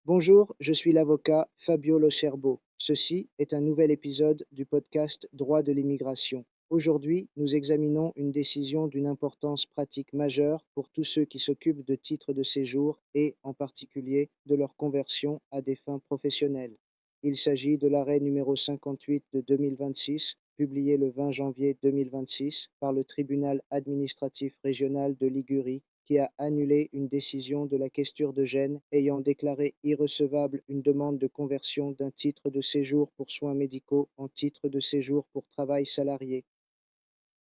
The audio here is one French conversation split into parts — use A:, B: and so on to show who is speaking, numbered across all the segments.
A: Bonjour, je suis l'avocat Fabio Locerbo. Ceci est un nouvel épisode du podcast Droit de l'immigration. Aujourd'hui, nous examinons une décision d'une importance pratique majeure pour tous ceux qui s'occupent de titres de séjour et, en particulier, de leur conversion à des fins professionnelles. Il s'agit de l'arrêt numéro 58 de 2026, publié le 20 janvier 2026 par le tribunal administratif régional de Ligurie, qui a annulé une décision de la questure de Gênes ayant déclaré irrecevable une demande de conversion d'un titre de séjour pour soins médicaux en titre de séjour pour travail salarié.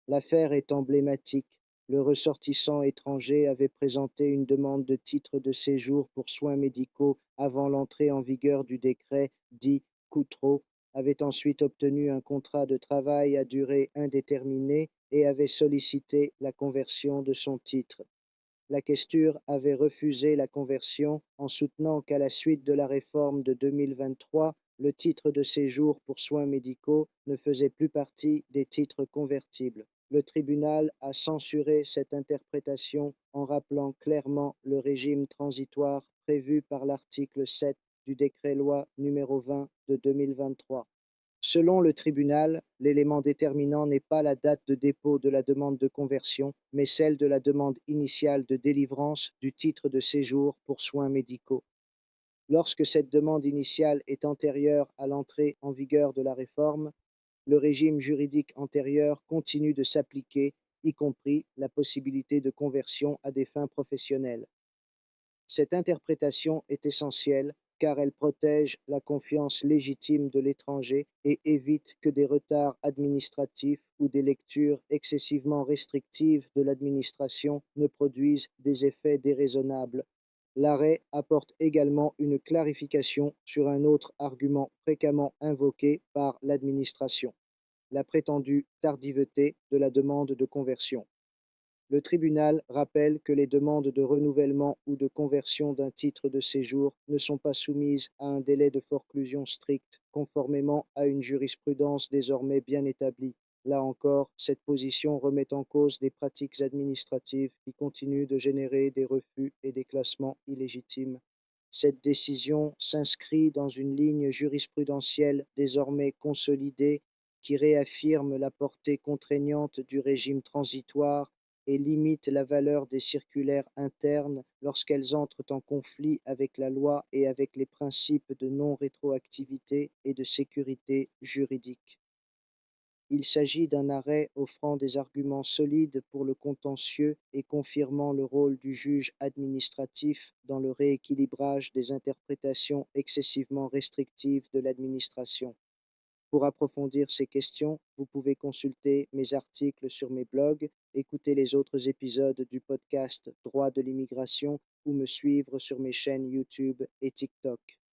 A: L'affaire est emblématique. Le ressortissant étranger avait présenté une demande de titre de séjour pour soins médicaux avant l'entrée en vigueur du décret dit Coutreau, avait ensuite obtenu un contrat de travail à durée indéterminée et avait sollicité la conversion de son titre. La questure avait refusé la conversion en soutenant qu'à la suite de la réforme de 2023, le titre de séjour pour soins médicaux ne faisait plus partie des titres convertibles. Le tribunal a censuré cette interprétation en rappelant clairement le régime transitoire prévu par l'article 7 du décret-loi numéro 20 de 2023. Selon le tribunal, l'élément déterminant n'est pas la date de dépôt de la demande de conversion, mais celle de la demande initiale de délivrance du titre de séjour pour soins médicaux. Lorsque cette demande initiale est antérieure à l'entrée en vigueur de la réforme, le régime juridique antérieur continue de s'appliquer, y compris la possibilité de conversion à des fins professionnelles. Cette interprétation est essentielle car elle protège la confiance légitime de l'étranger et évite que des retards administratifs ou des lectures excessivement restrictives de l'administration ne produisent des effets déraisonnables. L'arrêt apporte également une clarification sur un autre argument fréquemment invoqué par l'administration, la prétendue tardiveté de la demande de conversion. Le tribunal rappelle que les demandes de renouvellement ou de conversion d'un titre de séjour ne sont pas soumises à un délai de forclusion strict, conformément à une jurisprudence désormais bien établie. Là encore, cette position remet en cause des pratiques administratives qui continuent de générer des refus et des classements illégitimes. Cette décision s'inscrit dans une ligne jurisprudentielle désormais consolidée qui réaffirme la portée contraignante du régime transitoire et limite la valeur des circulaires internes lorsqu'elles entrent en conflit avec la loi et avec les principes de non-rétroactivité et de sécurité juridique. Il s'agit d'un arrêt offrant des arguments solides pour le contentieux et confirmant le rôle du juge administratif dans le rééquilibrage des interprétations excessivement restrictives de l'administration. Pour approfondir ces questions, vous pouvez consulter mes articles sur mes blogs, écouter les autres épisodes du podcast Droit de l'immigration ou me suivre sur mes chaînes YouTube et TikTok.